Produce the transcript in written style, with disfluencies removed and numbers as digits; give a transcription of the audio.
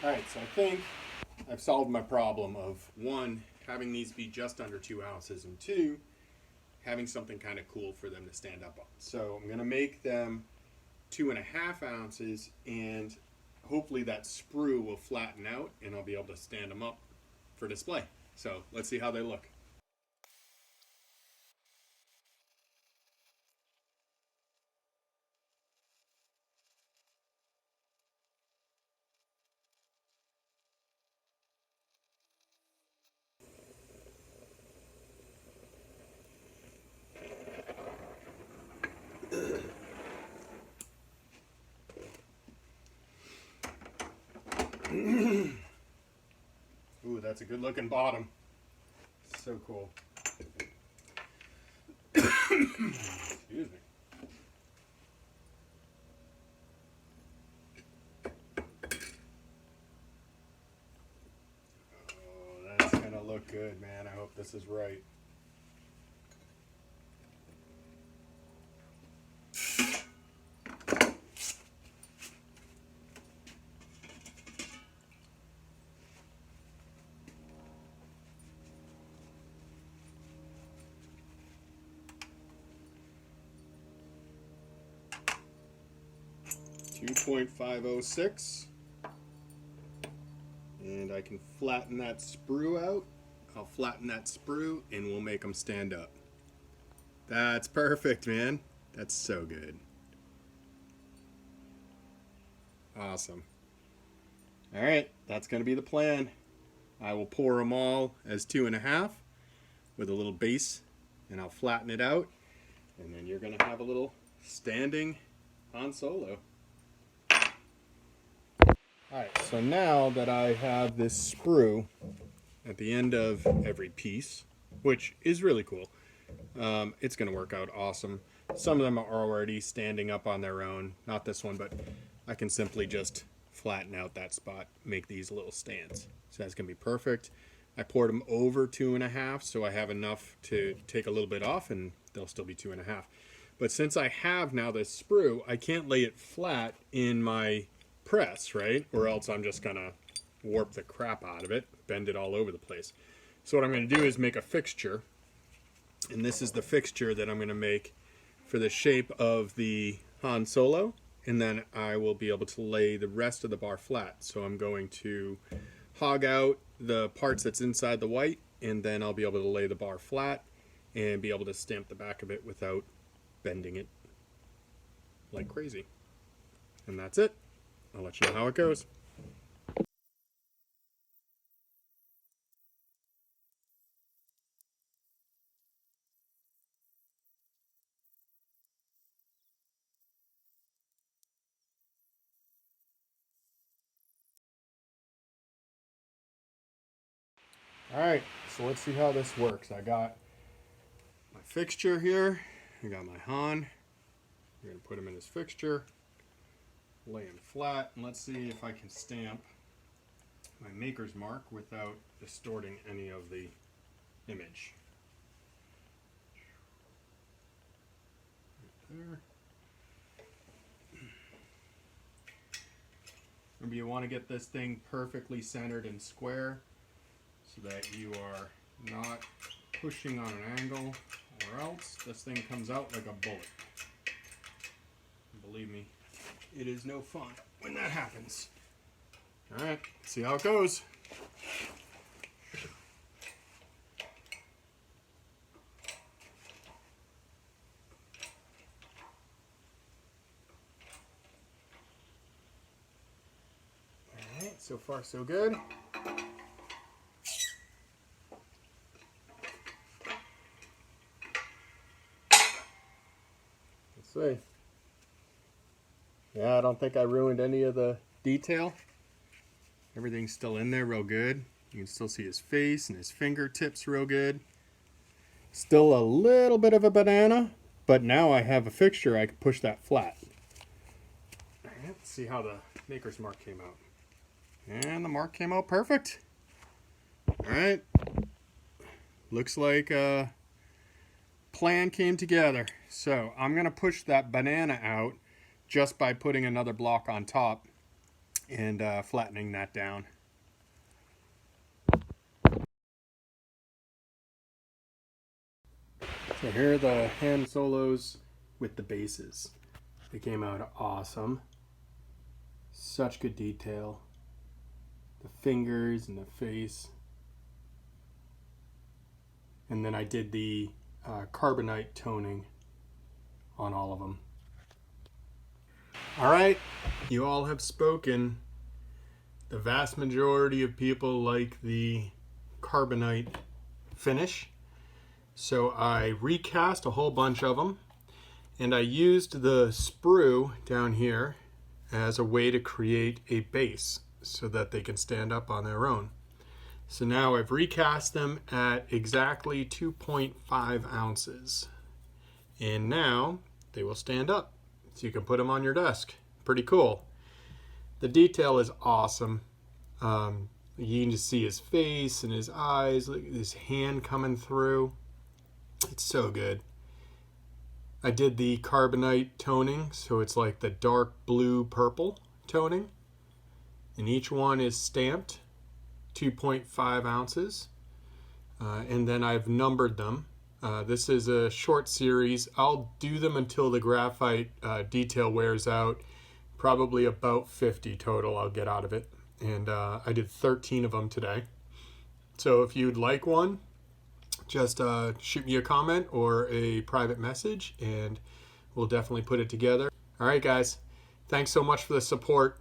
All right, so I think I've solved my problem of one, having these be just under 2 ounces, and two, having something kind of cool for them to stand up on. So I'm gonna make them 2.5 ounces, and hopefully that sprue will flatten out and I'll be able to stand them up for display. So let's see how they look. Ooh, that's a good looking bottom. So cool. Excuse me. Oh, that's gonna look good, man. I hope this is right. 2.506, and I can flatten that sprue out. I'll flatten that sprue and we'll make them stand up. That's perfect, man. That's so good. Awesome. All right, that's going to be the plan. I will pour them all as 2.5 with a little base, and I'll flatten it out, and then you're going to have a little standing Han Solo. Alright, so now that I have this sprue at the end of every piece, which is really cool, it's going to work out awesome. Some of them are already standing up on their own, not this one, but I can simply just flatten out that spot, make these little stands. So that's going to be perfect. I poured them over 2.5, so I have enough to take a little bit off, and they'll still be 2.5. But since I have now this sprue, I can't lay it flat in my press, right? Or else I'm just gonna warp the crap out of it, bend it all over the place. So what I'm gonna do is make a fixture, and this is the fixture that I'm gonna make for the shape of the Han Solo, and then I will be able to lay the rest of the bar flat. So I'm going to hog out the parts that's inside the white, and then I'll be able to lay the bar flat and be able to stamp the back of it without bending it like crazy. And that's it. I'll let you know how it goes. Alright, so let's see how this works. I got my fixture here. I got my Han. I'm going to put him in his fixture. Lay him flat. And let's see if I can stamp my maker's mark without distorting any of the image. Right there. Remember, you want to get this thing perfectly centered and square so that you are not pushing on an angle, or else this thing comes out like a bullet. And believe me, it is no fun when that happens. Alright, see how it goes. Alright, so far so good. Let's see. Yeah, I don't think I ruined any of the detail. Everything's still in there real good. You can still see his face and his fingertips real good. Still a little bit of a banana, but now I have a fixture, I can push that flat. Alright, let's see how the maker's mark came out. And the mark came out perfect. Alright. Looks like a plan came together. So I'm going to push that banana out just by putting another block on top. and flattening that down. So here are the hand solos with the bases. They came out awesome. Such good detail. The fingers and the face. And then I did the carbonite toning on all of them. All right, you all have spoken. The vast majority of people like the carbonite finish. So I recast a whole bunch of them, and I used the sprue down here as a way to create a base so that they can stand up on their own. So now I've recast them at exactly 2.5 ounces. And now they will stand up. So you can put them on your desk. Pretty cool. The detail is awesome. You can just see his face and his eyes, look at his hand coming through. It's so good. I did the carbonite toning, so it's like the dark blue purple toning. And each one is stamped 2.5 ounces. And then I've numbered them. This is a short series. I'll do them until the graphite detail wears out. Probably about 50 total I'll get out of it. And I did 13 of them today. So if you'd like one, just shoot me a comment or a private message and we'll definitely put it together. All right, guys. Thanks so much for the support.